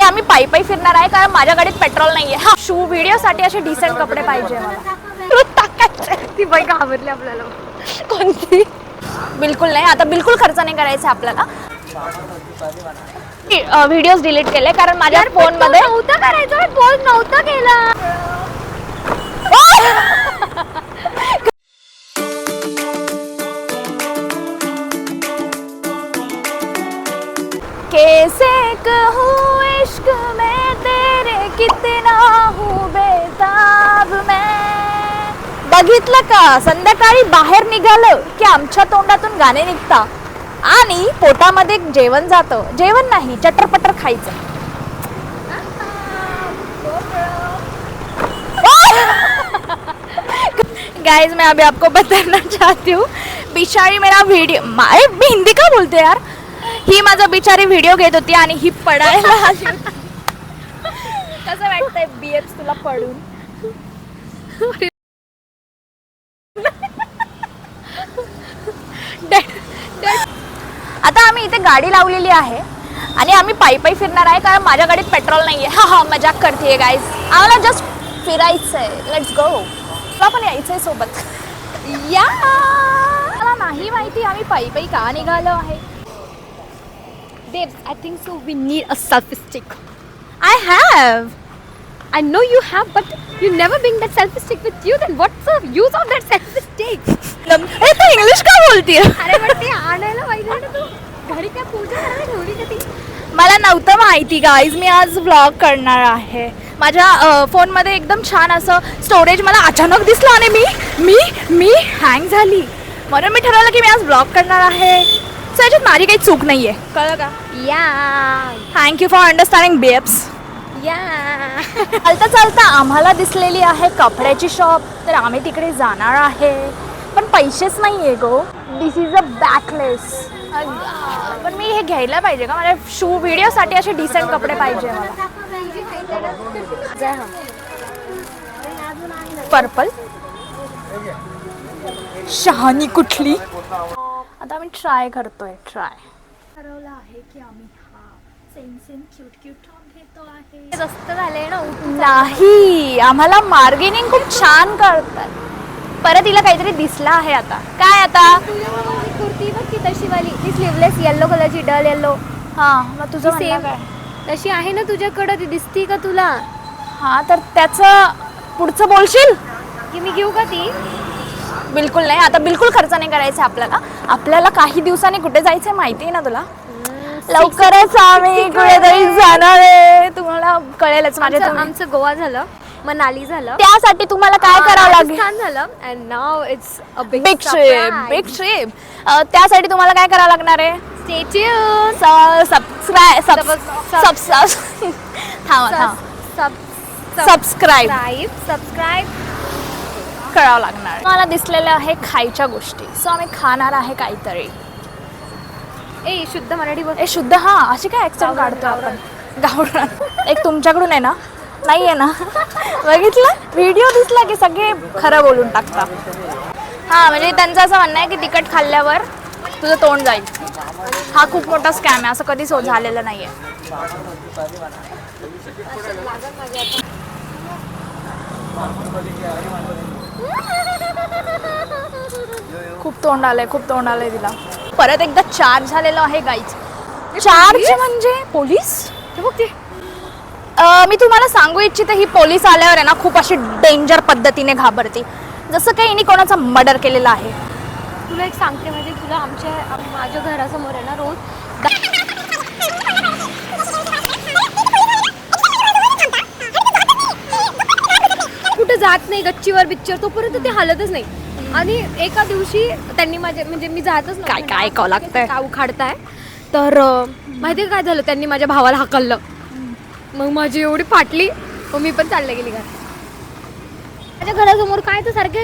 आम्ही पायी पायी फिरणार आहे कारण माझ्या गाडीत पेट्रोल नाहीये. हा शू व्हिडिओसाठी असे डिसेंट कपडे पाहिजे मला. ती बाई घाबरली आपल्याला. कोणती? बिलकुल नाही, आता बिलकुल खर्च नाही करायचा आपल्याला. व्हिडिओज डिलीट केले कारण माझ्या फोन मध्ये नव्हतं करायचं, पोस्ट नव्हतं केलं. कैसे कहूँ इश्क में तेरे कितना हूँ बेताब मैं. बघितलं का, संध्याकाळी बाहेर निघालं की आमच्या तोंडातून गाणे निघता आणि पोटामध्ये जेवण जातं. जेवण नाही, चटरपटर खायचं. गाइज मैं अभी आपको बताना चाहती हूँ, बिचारी मेरा वीडियो, मैं हिंदी का बोलते यार, ही माझा बिचारी व्हिडिओ घेत होती आणि ही पडायला आली होती. कसं वाटतंय बीएफ तुला पडून? आता आम्ही इथे गाडी लावलेली आहे आणि आम्ही पायी पायी फिरणार आहे कारण माझ्या गाडीत पेट्रोल नाहीये. हा हा मजाक करतेय गाईज, आम्हाला जस्ट फिरायचंय. Let's go. तुला पण यायचंय सोबत? या. मला नाही माहिती आम्ही पायी पायी का निघालो आहे. Babes, I think so we need a selfie stick. I have. I know you have, but you never bring that selfie stick with you. Then what's the use of that selfie stick? ए तू English का बोलतीये? अरे पण ते आणायला पाहिजे ना तू. घरी काय पूजा करायला ठेवली का ती? मला नव्हतं माहिती गाईज, मी आज व्लॉग करणार आहे. माझ्या फोनमध्ये एकदम छान असं स्टोरेज मला अचानक दिसलं आणि मी हँग झाली. म्हणून मी ठरवलं की मी आज व्लॉग करणार आहे. सो याच्यात माझी काही चूक नाही आहे, कळलं का? या थँक्यू फॉर अंडरस्टँडिंग बेब्स. या. चालता चालता आम्हाला दिसलेली आहे कपड्याची शॉप, तर आम्ही तिकडे जाणार आहे. पण पैसेच नाही आहे गो. दिस इज अ बॅकलेस. पण मी हे घ्यायला पाहिजे का? माझ्या शू व्हिडिओसाठी असे डिसेंट कपडे पाहिजे मला. पर्पल शहानी कुठली? आता आम्ही ट्राय करतोय. ठरवलं आहे की आम्ही सेम क्यूट टॉप घेतो आहे. स्वस्त झाले ना. नाही, आम्हाला मार्गेनिंग खूप छान करतात. परत तिला काहीतरी दिसलं आहे आता. काय आता? कुर्ती बघ की तशी वाली, ती स्लीवलेस येल्लो कलरची, डल येल्लो. हा मग तुझं सेम काय? तशी आहे ना तुझ्याकडं, ती दिसती का तुला? हा तर त्याचं पुढचं बोलशील की मी घेऊ का ती? बिलकुल नाही, आता बिलकुल खर्च नाही करायचा आपल्याला. आपल्याला काही दिवसांनी कुठे जायचंय माहिती आहे ना तुला? लवकरच आम्ही कुठेतरी जाणार आहे. तुम्हाला कळेलच. आमचं गोवा झालं, मनाली झालं, त्यासाठी तुम्हाला काय करावं लागेल? छान झालं. And now it's a big big trip. त्यासाठी तुम्हाला काय करावं लागणार आहे? Stay tune. सबस्क्राईब करावं लागणार. मला दिसलेल्या आहे खायच्या गोष्टी, सो आम्ही खाणार आहे काहीतरी. ए शुद्ध मराठी बोल. ए शुद्ध. हा अशी काय ऍक्सेंट काढतो आपण? गावरान. एक तुमच्याकडून आहे ना? नाही आहे ना? बघितलं, व्हिडिओ दिसला की सगळे खरं बोलून टाकतात. हा म्हणजे त्यांचं असं म्हणणं आहे की तिखट खाल्ल्यावर तुझं तोंड जाईल. हा खूप मोठा स्कॅम आहे, असं कधीच झालेलं नाही आहे. खूप तोंड आलंय तिला. परत एकदा चार्ज झालेलं आहे गाईज. चार्ज म्हणजे पोलीस. मी तुम्हाला सांगू इच्छिते, ही पोलीस आल्यावर आहे ना खूप अशी डेंजर पद्धतीने घाबरते, जसं काही हिने कोणाचा मर्डर केलेला आहे. तुला एक सांगते, म्हणजे तुला माझ्या घरासमोर आहे ना रोज कुठे जात नाही गच्चीवर बिच्चर, तोपर्यंत ते हलतच नाही. आणि एका दिवशी त्यांनी म्हणजे मी जातच नाही. काय ऐकावं लागतंय? काय उखाडताय तर माहिती काय झालं, त्यांनी माझ्या भावाला हाकललं. मग माझी एवढी फाटली, मग मी पण चालले गेली घर. माझ्या घरासमोर काय तर सारखे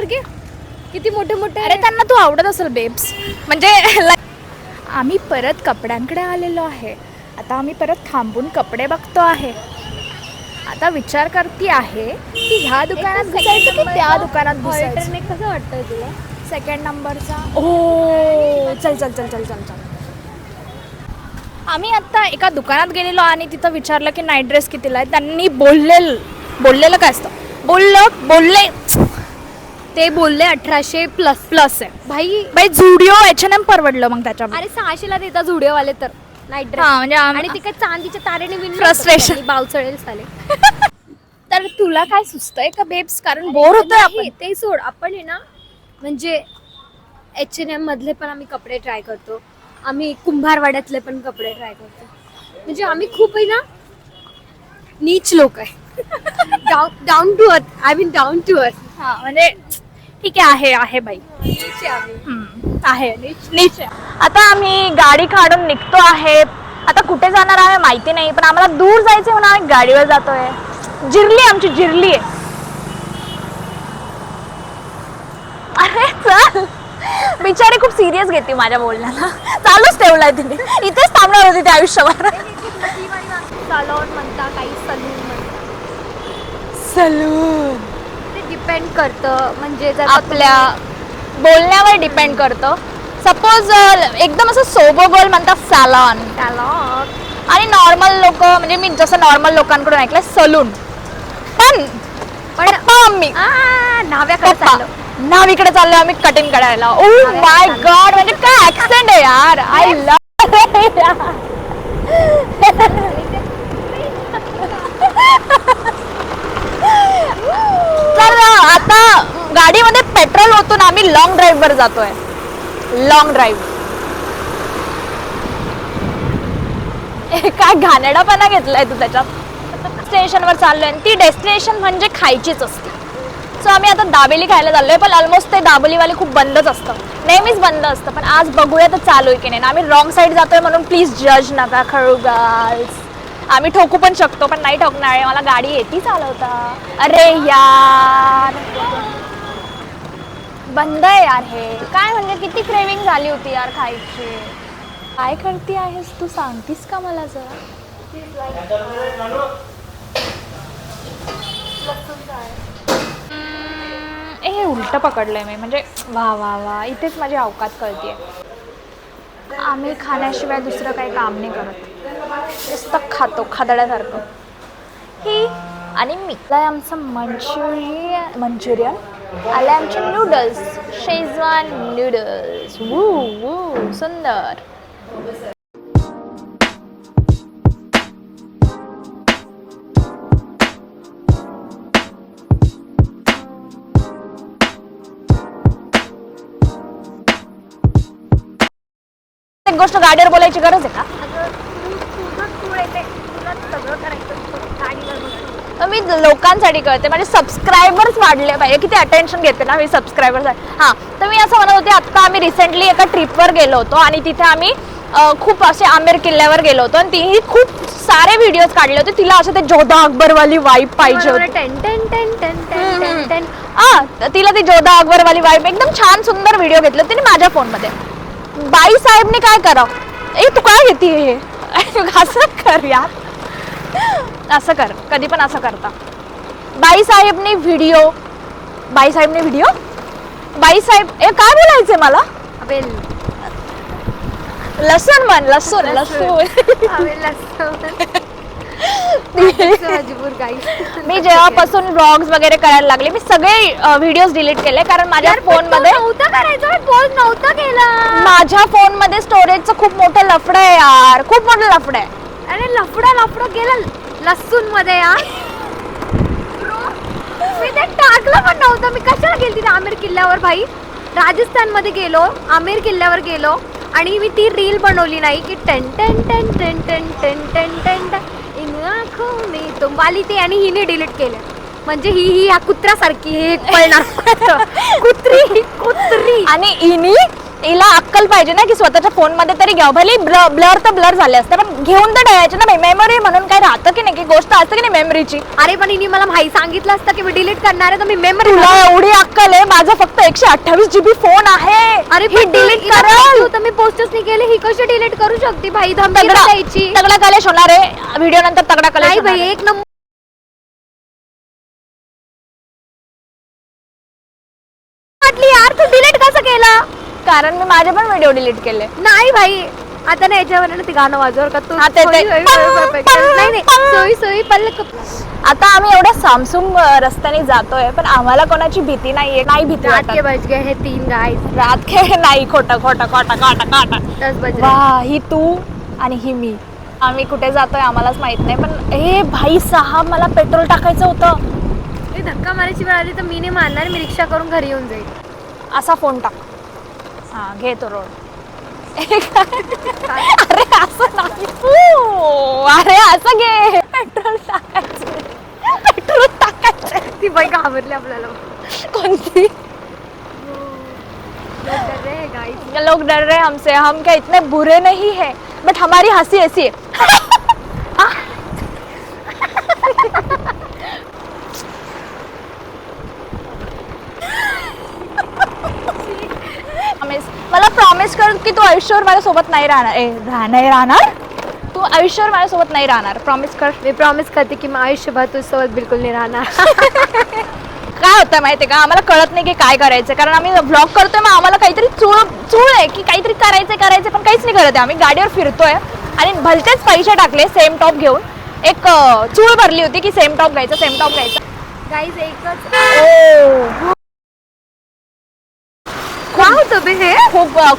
किती मोठे. अरे त्यांना तू आवडत असेल बेब्स. म्हणजे आम्ही परत कपड्यांकडे आलेलो आहे. आता आम्ही परत थांबून कपडे बघतो आहे. आता विचार करते आहे की ह्या दुकानात घुसायचं की त्या दुकानात घुसायचं. कसं वाटतंय तुला? सेकंड नंबरचा. ओ चल. आम्ही आता एका दुकानात गेलेलो आणि तिथं विचारलं की नाईट ड्रेस कितीला आहे. त्यांनी बोललेलं काय असतं, बोलले ते बोलले 1800 प्लस प्लस आहे. भाई झुडिओ H&M परवडलं मग त्याच्या. अरे 600ला देतात झुडिओवाले तर नाईट ड्रेस. हा म्हणजे आणि ते काय चांदीच्या तारेने विणलं Frustration. बावचळेल साले. तर तुला काय सुचतंय का बेब्स, कारण बोर होतोय आपण. नाही, ते सोड. आपण आहे ना म्हणजे H&M मधले पण आम्ही कपडे ट्राय करतो, आम्ही कुंभारवाड्यातले पण कपडे ट्राय करतो. म्हणजे आम्ही खूप आहे ना नीच लोक आहे. Down to earth. I mean down to earth. हा म्हणजे ठीक आहे बाई, आहे नीच आहे. आता आम्ही गाडी काढून निघतो आहे. आता कुठे जाणार आहे माहिती नाही, पण आम्हाला दूर जायचं म्हणून आम्ही गाडीवर जातोय. आमची जिरली आहे. अरे चल, बिचारी खूप सिरियस घेते माझ्या बोलण्याला. चालूच ठेवलाय तिने, इथेच थांबणार होती त्या आयुष्यभर. सलॉन म्हणता, काही सलून म्हणता. सलून ते डिपेंड करतं, म्हणजे जर आपल्या बोलण्यावर डिपेंड करतं. सपोज एकदम असं सोबो गर्ल म्हणतात सॅलॉन, आणि नॉर्मल लोक म्हणजे मी जसं नॉर्मल लोकांकडून ऐकलं सलून. पण मम्मी नावीकडे चाललो आम्ही कटिंग करायला. ओ माय गॉड, म्हणजे काय ऍक्सेंट आहे यार. I love. तर आता गाडीमध्ये पेट्रोल ओतून आम्ही लॉंग ड्राईव्ह वर जातोय. Long drive. काय घाणेरडापणा घेतलाय तू त्याच्यात. स्टेशनवर चाललोय, ती डेस्टिनेशन म्हणजे खायचीच असते. सो आम्ही आता दाबेली खायला चाललोय, पण ऑलमोस्ट ते दाबेलीवाले खूप बंदच असतं, नेहमीच बंद असतं. पण आज बघूया तर चालू आहे की नाही. आम्ही रॉंग साईड जातोय म्हणून प्लीज जज नका करू गर्ल्स. आम्ही ठोकू पण शकतो, पण नाही ठोकणार आहे. मला गाडी येते चालवता. अरे यार बंद आहे यार हे. काय म्हणजे किती क्रेविंग झाली होती यार खायची. काय करते आहेस तू, सांगतीस का मला जरा. हे उलट पकडलंय मी, म्हणजे वा वा वा, इथेच माझी अवकात कळतीये. आम्ही खाण्याशिवाय दुसरं काही काम नाही करत, नुसतं खातो खादड्यासारखं. ही आणि मी. आमचं मंचुरियन आले, आमचे नूडल्स, शेजवान नूडल्स. वू वू सुंदर. एक गोष्ट गाडीवर बोलायची गरज आहे का. मी लोकांसाठी करते, माझे सबस्क्रायबर्स वाढले पाहिजे. किती अटेन्शन घेते ना मी सबस्क्रायबर्स. हां, तर मी असं म्हणत होते, आता आम्ही रिसेंटली एका ट्रिपवर गेलो होतो आणि तिथे आम्ही खूप असे आमेर किल्ल्यावर गेलो होतो आणि तिने खूप सारे व्हिडिओज काढले होते. तिला असं ते जोधा अकबरवाली वाईब पाहिजे होती. तिला ती जोधा अकबरवाली वाईब, एकदम छान सुंदर व्हिडिओ घेतले तिने माझ्या फोनमध्ये. बाई साहेबने काय करावं. तू काय घेते हे, असं कर यार, असं कर, कधी पण असं करता. बाई साहेब काय बोलायचंय मला. लसूण म्हण, लसूण. मी जेव्हापासून व्लॉग्स वगैरे करायला लागले, मी सगळे व्हिडिओज डिलीट केले, कारण माझ्या फोन मध्ये माझ्या फोन मध्ये स्टोरेजचं खूप मोठं लफडं आहे यार, खूप मोठं लफडं आहे. अरे लफडं गेलं लसूण मध्ये यार. मी ते टाकलं पण नव्हतं. मी कशाला गेली तिथे आमेर किल्ल्यावर. भाई राजस्थान मध्ये गेलो, आमेर किल्ल्यावर गेलो आणि मी ती रील बनवली नाही की ten ten ten ten ten ten ten ten ten in आँखों में तुम वाली ती, आणि हिने डिलीट केलं. म्हणजे ही या कुत्र्यासारखी हे पळणार कुत्री. आणि हिला अक्कल पाहिजे ना की स्वतःच्या फोन मध्ये तरी घ्यावं. भले ब्लर तर ब्लर झाले असते, पण घेऊन तर ठेवायचे ना. मेमरी म्हणून काय राहतं की नाही, की गोष्ट असते की नाही मेमरीची. अरे पण हिने मला माहिती सांगितलं असतं की मी डिलीट करणार आहे, तर मी मेमरी. तुला एवढी अक्कल आहे, माझा फक्त 128 GB फोन आहे. अरे ही डिलीट करा, तर मी पोस्टच नाही केले. ही कशी डिलीट करू शकते भाई. धमकी द्यायची. तगडा कलेश होणार आहे व्हिडिओ नंतर. तगडा कलेश नाही भाई, एक नंबर. यार तू डिलीट कसं केला. कारण मी माझे पण व्हिडिओ डिलीट केले. नाही भाई, आता ना याच्यावर ना ते गाणं वाजवर का तू हा, ते- सोयी- सोयी- सोयी- सोयी- नाही नाही सोयी सोयी पल्ल आता आम्ही एवढ्या सामसूम रस्त्याने जातोय पण आम्हाला कोणाची भीती नाहीये, नाही भीती रात के वाटत. बज गए हे 3 गाइस रात के नाही, खोटं खोटं खोटं खोटं खोटं. 10 बज रहे वा, ही तू आणि ही मी. आम्ही कुठे जातोय आम्हालाच माहित नाही. पण हे भाई साहब, मला पेट्रोल टाकायचं होतं. हे धक्का मारायची वेळ आली तर मी नाही मारणार, मी रिक्षा करून घरी येऊन जाईल. असा फोन टाक. हा, घे तो रोड. अरे असं नाही. अरे असं घे. पेट्रोल टाकायचं, पेट्रोल टाकायचं. ती बाई घाबरली आपल्याला. कोणती? लोग डर रहे हैं गाइस. लोग डर रहे हैं हमसे, हम क्या इतने बुरे नहीं है, बट हमारी हंसी ऐसी है. मला प्रॉमिस कर की तू आयुष्यभर माझ्यासोबत नाही राहणार. नाही राहणार, तू आयुष्यभर माझ्यासोबत नाही राहणार. प्रॉमिस कर. मी प्रॉमिस करते की मैं आयुष्यभर तुझ्यासोबत बिलकुल नाही राहणार. काय होतं माहितीये का, आम्हाला कळत नाही की काय करायचं, कारण आम्ही व्लॉग करतोय. मग आम्हाला काहीतरी चूळ आहे की काहीतरी करायचं पण काहीच नाही करत आहे. आम्ही गाडीवर फिरतोय आणि भलतेच पैसे टाकले सेम टॉप घेऊन. एक चूळ भरली होती की सेम टॉप घ्यायचा. गाइस एकच ओ, काय होतं बे हे?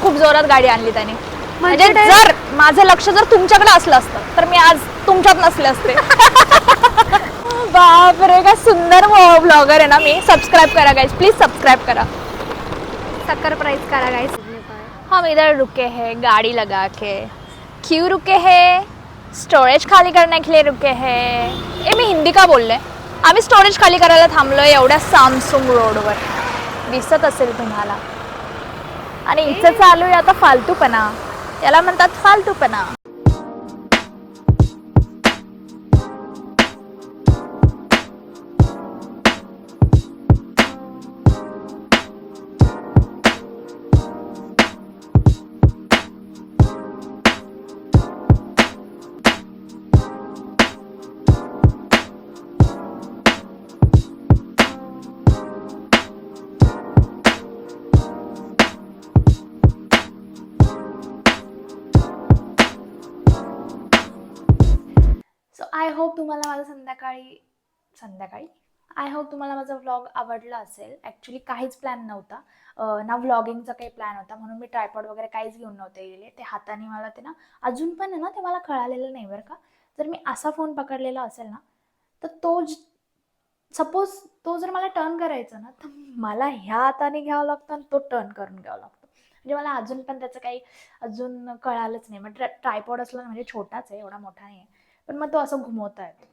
खूप जोरात गाडी आणली त्याने. म्हणजे म्हणजे जर माझं लक्ष जर तुमच्याकडे असलं असतं तर मी आज तुमच्यात नसले असते. बापरे, काय सुंदर ब्लॉगर आहे ना मी. सबस्क्राईब करा गाइस, प्लीज सबस्क्राईब करा. शक्कर प्राइस करा गाइस. हम इधर रुके हैं गाड़ी लगा के. क्यों रुके हैं? स्टोरेज खाली करने के लिए रुके हैं. मी हिंदी का बोलले. आम्ही स्टोरेज खाली करायला थांबलोय एवढ्या सामसूम रोडवर. दिसत असेल तुम्हाला. आणि इथं चालू आहे आता फालतूपणा. याला म्हणतात फालतूपणा. सो आय होप तुम्हाला माझा आय होप तुम्हाला माझा व्लॉग आवडला असेल. ॲक्च्युली काहीच प्लॅन नव्हता ना, व्लॉगिंगचा काही प्लॅन होता, म्हणून मी ट्रायपॉड वगैरे काहीच घेऊन नव्हते गेले. ते हाताने मला ते ना अजून पण आहे ना, ते मला कळालेलं नाही बरं का. जर मी असा फोन पकडलेला असेल ना, तर सपोज तो जर मला टर्न करायचा ना, तर मला ह्या हाताने घ्यावं लागतं आणि तो टर्न करून घ्यावं लागतं. म्हणजे मला अजून पण त्याचं काही अजून कळालंच नाही. मग ट्रायपॉड असला म्हणजे छोटाच आहे, एवढा मोठा नाही आहे, पण मग तो असं घुमवता येतो.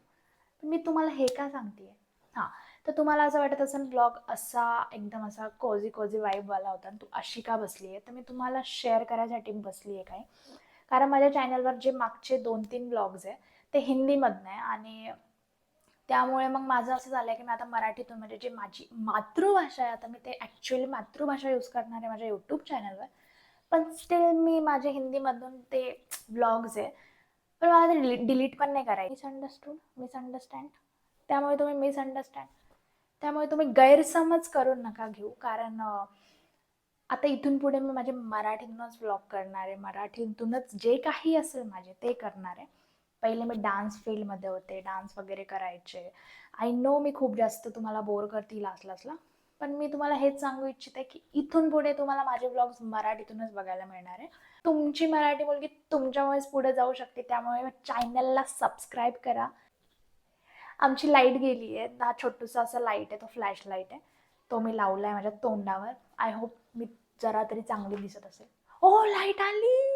मी तुम्हाला हे का सांगते आहे, हां, तर तुम्हाला असं वाटत असेल ब्लॉग असा एकदम असा कोझी वाईबवाला होता आणि तू अशी का बसली आहे, तर मी तुम्हाला शेअर करायसाठी बसली आहे काय. कारण माझ्या चॅनलवर जे मागचे 2-3 ब्लॉग्स आहे ते हिंदीमधनं आहे आणि त्यामुळे मग माझं असं झालं आहे की मी आता मराठीतून, म्हणजे जी माझी मातृभाषा आहे, आता मी ते ॲक्च्युअली मातृभाषा यूज करणार आहे माझ्या यूट्यूब चॅनलवर. पण स्टील मी माझे हिंदीमधून ते ब्लॉग्स आहे, पण मला ते डिलीट पण नाही करायचं. मिसअंडरस्टँड त्यामुळे तुम्ही गैरसमज करून नका घेऊ. कारण आता इथून पुढे मी माझे मराठीतूनच व्लॉग करणार आहे. मराठीतूनच जे काही असेल माझे ते करणार आहे. पहिले मी डान्स फील्डमध्ये होते, डान्स वगैरे करायचे. आय नो मी खूप जास्त तुम्हाला बोर करतील असला, पण मी तुम्हाला हेच सांगू इच्छिते की इथून पुढे तुम्हाला माझे व्लॉग्स मराठीतूनच बघायला मिळणार आहे. तुमची मराठी मुलगी तुमच्यामुळेच पुढे जाऊ शकते, त्यामुळे चॅनलला सबस्क्राईब करा. आमची लाईट गेली आहे, हा छोटूसा असा लाईट आहे, तो फ्लॅश लाईट आहे, तो मी लावला आहे माझ्या तोंडावर. आय होप मी जरा तरी चांगली दिसत असेल. ओ, लाईट आली.